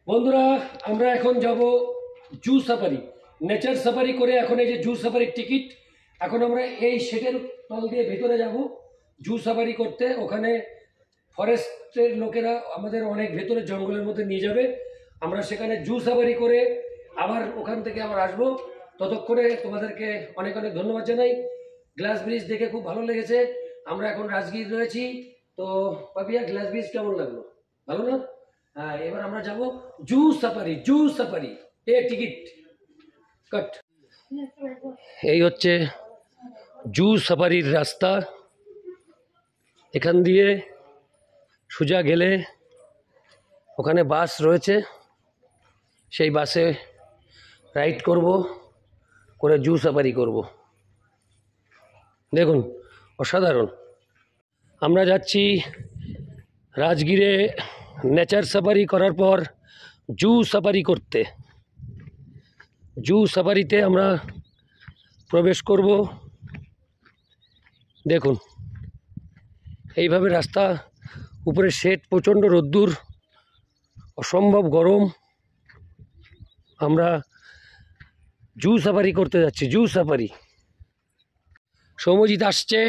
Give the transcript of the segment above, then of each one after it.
বন্ধুরা আমরা এখন যাব জু সাফারি, নেচার সাফারি করে এখন এই যে জু সাফারির টিকিট। এখন আমরা এই শেডের তল দিয়ে ভেতরে যাব জু সাফারি করতে। ওখানে ফরেস্টের লোকেরা আমাদের অনেক ভেতরে জঙ্গলের মধ্যে নিয়ে যাবে। আমরা সেখানে জু সাফারি করে আবার ওখান থেকে আবার আসবো। ততক্ষণে তোমাদেরকে অনেক অনেক ধন্যবাদ জানাই। গ্লাস ব্রিজ দেখে খুব ভালো লেগেছে। আমরা এখন রাজগীর রয়েছি। তো পাপিয়া, গ্লাস ব্রিজ কেমন লাগলো? ভালো না? হ্যাঁ, এবার আমরা যাব জু সাফারি। জু সাফারি এ টিকিট কাট। এই হচ্ছে জু সাফারির রাস্তা। এখান দিয়ে সোজা গেলে ওখানে বাস রয়েছে, সেই বাসে রাইড করব, করে জু সাফারি করব। দেখুন অসাধারণ। আমরা যাচ্ছি রাজগীরে নেচার সাফারি করার পর জু সাফারি করতে। জু সাফারিতে আমরা প্রবেশ করব। দেখুন এইভাবে রাস্তা, উপরে শেড, প্রচণ্ড রোদ্দুর, অসম্ভব গরম। আমরা জু সাফারি করতে যাচ্ছি, জু সাফারি। সৌম্যজিৎ আসছে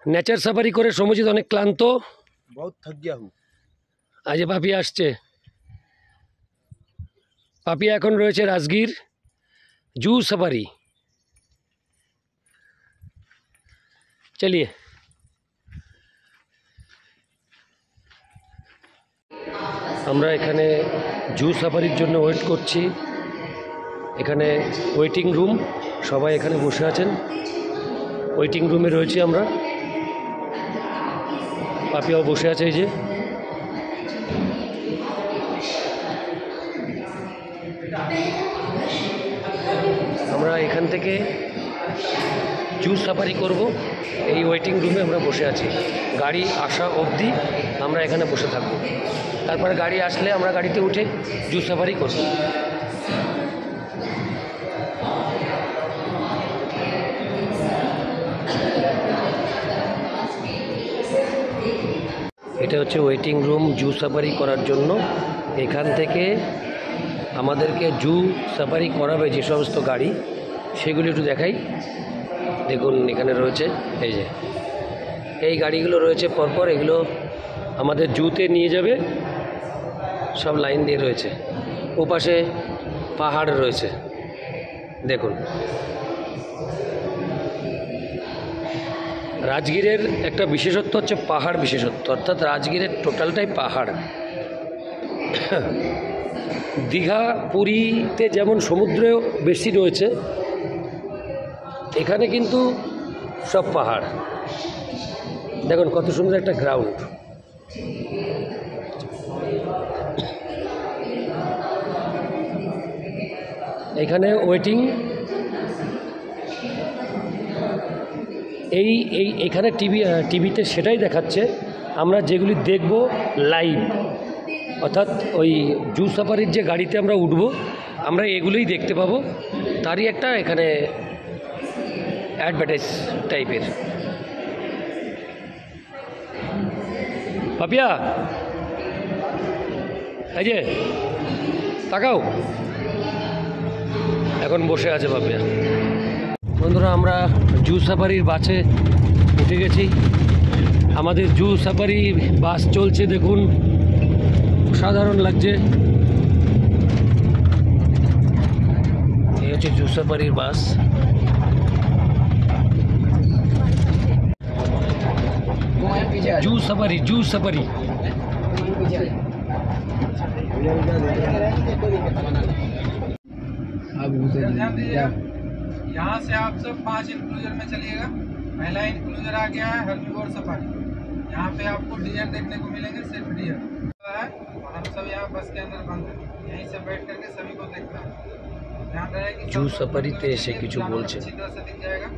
নেচার সাফারি করে। সৌম্যজিৎ অনেক ক্লান্ত, बहुत थक गया हूँ। আজ পাপিয়া আসছে। পাপিয়া এখন রয়েছে রাজগীর জু সাফারি। চলিয়ে আমরা এখানে জু সাফারির জন্য ওয়েট করছি। এখানে ওয়েটিং রুম, সবাই এখানে বসে আছেন। ওয়েটিং রুমে রয়েছি আমরা। পাপিয়াও বসে আছে এই যে। আমরা এখান থেকে জু সাফারি করব। এই ওয়েটিং রুমে আমরা বসে আছি। গাড়ি আসা অবধি আমরা এখানে বসে থাকব। তারপরে গাড়ি আসলে আমরা গাড়িতে উঠে জু সাফারি করব। এটা হচ্ছে ওয়েটিং রুম জু সাফারি করার জন্য। এখান থেকে আমাদেরকে জু সাফারি করাবে যে সমস্ত গাড়ি, সেগুলি একটু দেখাই। দেখুন এখানে রয়েছে এই যে এই গাড়িগুলো রয়েছে পরপর। এগুলো আমাদের জুতে নিয়ে যাবে, সব লাইন দিয়ে রয়েছে। ওপাশে পাহাড় রয়েছে দেখুন। রাজগীরের একটা বিশেষত্ব হচ্ছে পাহাড় বিশেষত্ব, অর্থাৎ রাজগীরের টোটালটাই পাহাড়। দীঘা পুরীতে যেমন সমুদ্র বেশি রয়েছে, এখানে কিন্তু সব পাহাড়। দেখুন কত সুন্দর একটা গ্রাউন্ড। এখানে ওয়েটিং। এইখানে টিভিতে সেটাই দেখাচ্ছে। আমরা যেগুলি দেখব লাইভ, অর্থাৎ ওই জু সাফারির যে গাড়িতে আমরা উঠব, আমরা এগুলোই দেখতে পাবো। তারই একটা এখানে অ্যাডভার্টাইজ টাইপের। পাপিয়া এই যে তাকাও, এখন বসে আছে পাপিয়া। বন্ধুরা আমরা জু সাফারির বাসে উঠে গেছি। আমাদের জু সাফারি বাস চলছে, দেখুন সাধারণ লাগছে। এই হচ্ছে জু সাফারির বাস। জু সাফারি, জু সাফারি। यहाँ से आप सब 5 इंक्लूजर में चलिएगा। पहला इंक्लूजर आ गया है हर्बीवोर सफारी। यहाँ पे आपको डियर देखने को मिलेंगे, सिर्फ डियर है। और हम सब यहाँ बस के अंदर बंद हैं, यहीं से बैठ करके सभी को देखना है। ध्यान रहे कि जू सफारी ते ऐसे कुछ बोल छे अच्छी तरह से दिख जाएगा।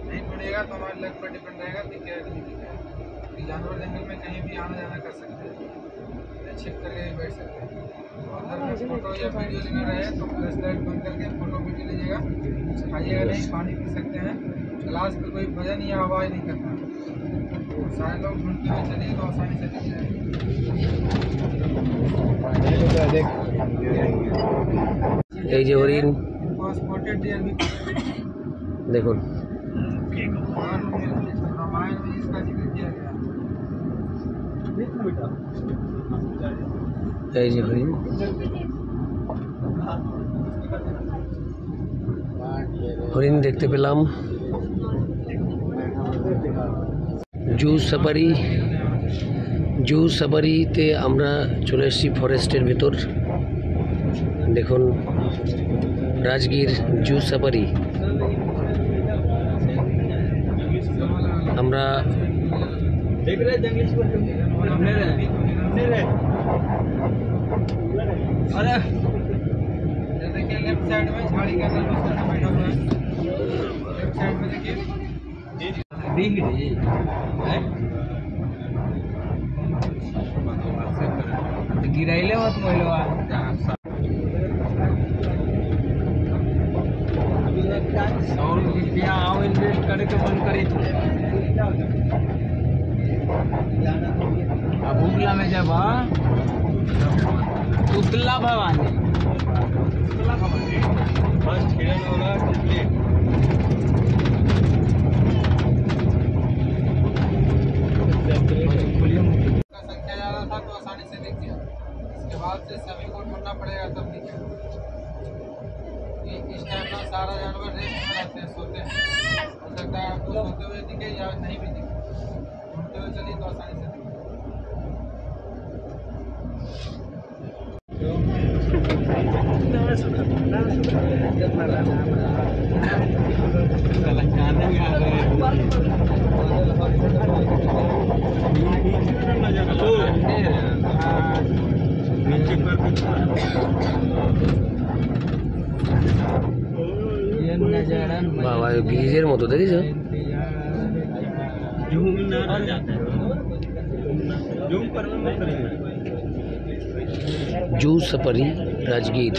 नहीं ढूंढिएगा तो हमारे लग पर डिपेंड रहेगा, दिखेगा कि नहीं दिखेगा। जानवर जंगल में कहीं भी आना जाना कर सकते हैं, छिप करके बैठ सकते हैं। अगर फोटो या वीडियो लेना रहे तो फ्लैश लाइट बंद करके फोटो वीडियो लीजिएगा। खाइएगा नहीं, पानी पी सकते हैं। क्लास पे कोई वजन या आवाज़ नहीं करना। सारे लोग ढूंढते हुए चलिए तो आसानी से दिख जाएगा। এই যে হরিণ इनको स्पॉटेड डियर भी দেখুন, रामायण में इसका जिक्र किया गया है। এই যে হরিণ। হরিণ দেখতে পেলাম। জু সাফারিতে আমরা চলে এসেছি ফরেস্টের ভেতর। দেখুন রাজগীর জু সাফারি। আমরা अरे ये देखिए लेफ्ट साइड में झाड़ी के अंदर बैठा हुआ है। लेफ्ट साइड में देखिए गिराइले मत मोइलवा ₹100 आओ इन्वेस्ट करे के मन करी अब उगला में जब उतला भवानी संख्या ज्यादा था तो आसानी से दिख गया। इसके बाद से सभी को ढूंढना पड़ेगा तब दिखेगा। इस टाइम में सारा जानवर रेस्ट में रहते हैं, सोते हैं। हो सकता है आपको सोते हुए दिखे या नहीं भी दिखे। ढूंढते हुए चलिए तो आसानी से दिखे। বাবা ব্রিজের মতো দেখেছো? জু সাফারি রাজগীর।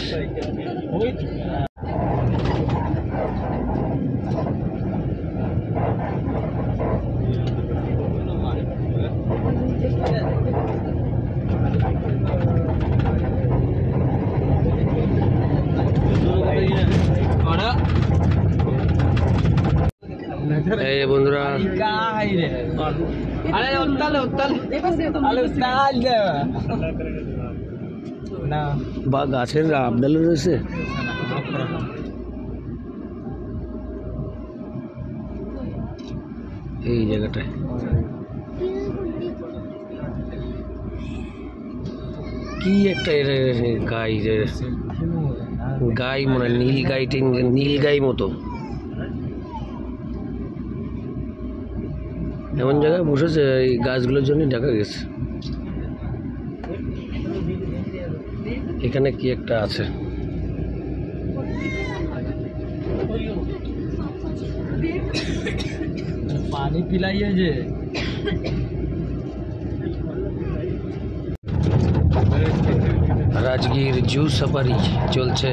এই বন্ধুরা বা গাছের আবডালে রয়েছে। এই জায়গাটায় কি একটা গাই, গাই মনে হয় নীল গাই মতো এমন জায়গায় বসেছে, এই গাছগুলোর জন্য ঢাকা গেছে। এখানে কি একটা আছে। पानी पिलाइए जे রাজগীর জু সাফারি চলছে।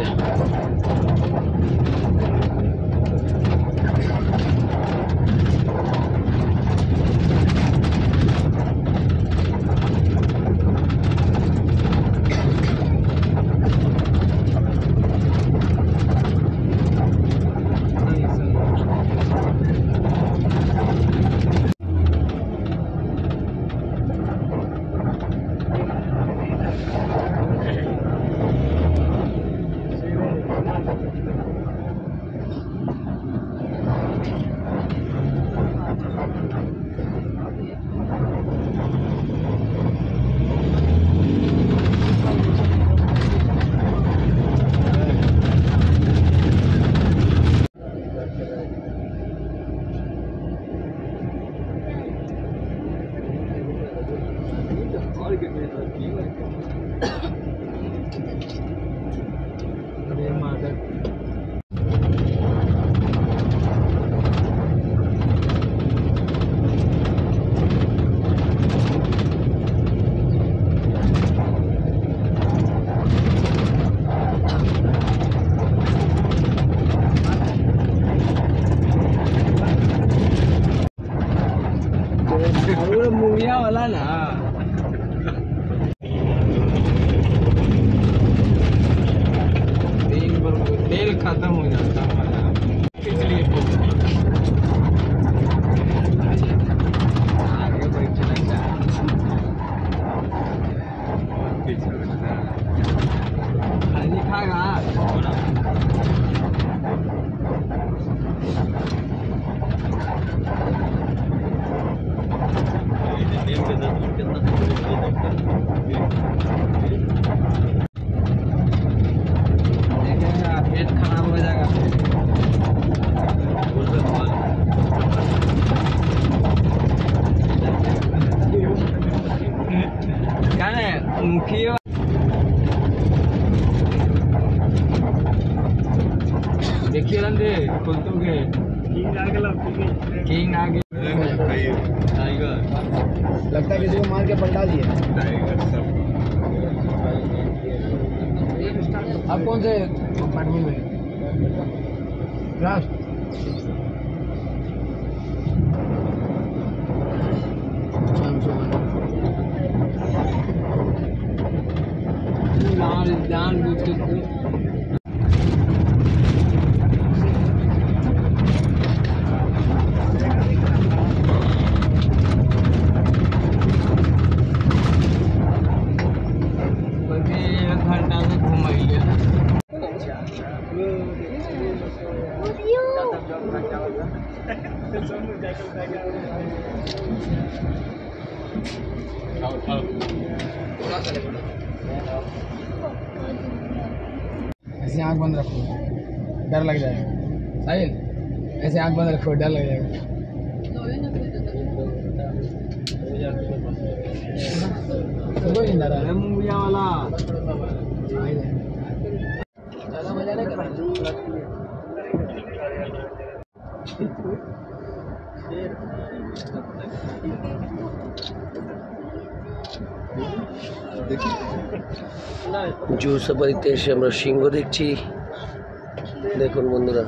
मुंगिया वाला ना पेट खराब हो जाएगा। क्या है मुखिया देखिए लंदे खुलतोगे किंग आगे लगता है किसी को मार के पलटा दिए। आप कौन से अपार्टमेंट में? जान बुझ के घंटा से घुमाइए। ऐसे आंख बंद रखो, डर लग जाएगा। साहिल ऐसे आंख बंद रखो, डर लग जाएगा। कोई नहीं डरा। मुंगिया वाला ज़्यादा मजा नहीं करना। জু সাফারিতে এসে আমরা সিংহ দেখছি। দেখুন বন্ধুরা,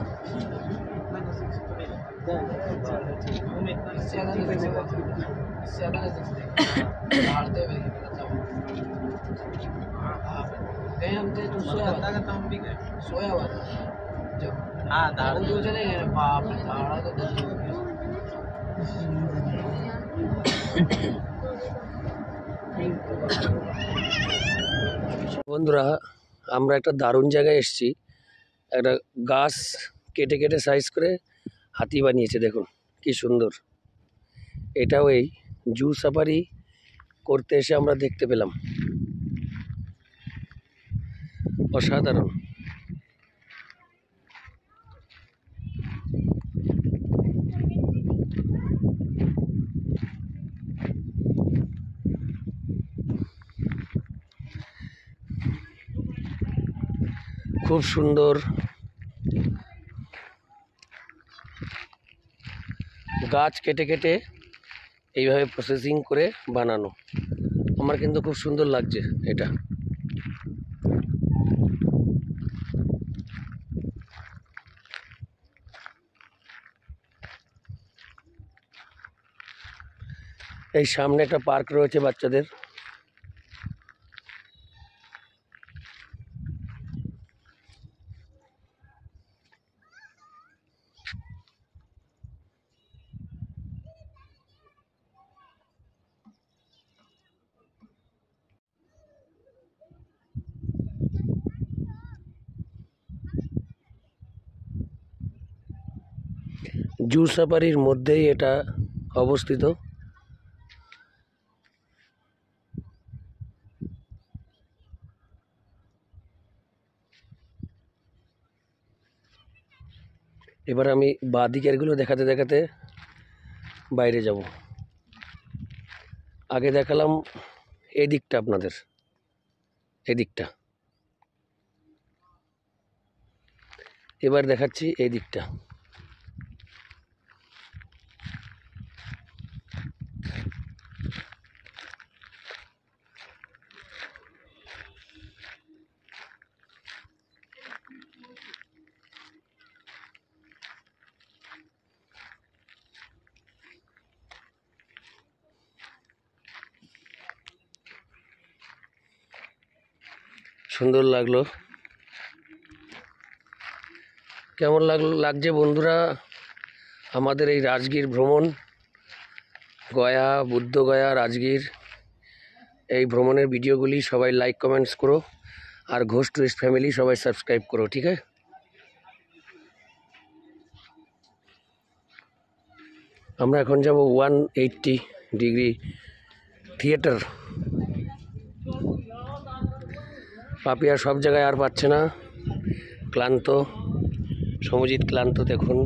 सोया हुआ था जब हाँ दारू चले गए बाप रे, दाड़ा तो दस हो गया। বন্ধুরা আমরা একটা দারুণ জায়গায় এসেছি। একটা গাছ কেটে কেটে সাইজ করে হাতি বানিয়েছে, দেখুন কি সুন্দর। এটাও এই জু সাফারি করতে এসে আমরা দেখতে পেলাম, অসাধারণ। খুব সুন্দর গাছ কেটে কেটে এইভাবে প্রসেসিং করে বানানো। আমার কিন্তু খুব সুন্দর লাগছে এটা। এই সামনে একটা পার্ক রয়েছে বাচ্চাদের। জু সাফারির মধ্যেই এটা অবস্থিত। এবার আমি বাঁদিকেরগুলো দেখাতে দেখাতে বাইরে যাব। আগে দেখালাম এই দিকটা আপনাদের, এই দিকটা। এবার দেখাচ্ছি এই দিকটা। সুন্দর লাগলো। কেমন লাগছে বন্ধুরা আমাদের এই রাজগীর ভ্রমণ? গয়া, বুদ্ধগয়া, রাজগীর এই ভ্রমণের ভিডিওগুলি সবাই লাইক কমেন্টস করো, আর ঘোষ টুরিস্ট ফ্যামিলি সবাই সাবস্ক্রাইব করো, ঠিক আছে? আমরা এখন যাব 180 ডিগ্রি থিয়েটার। পাপিয়া সব জায়গায় আর পাচ্ছে না, ক্লান্ত, সমজিৎ ক্লান্ত দেখুন।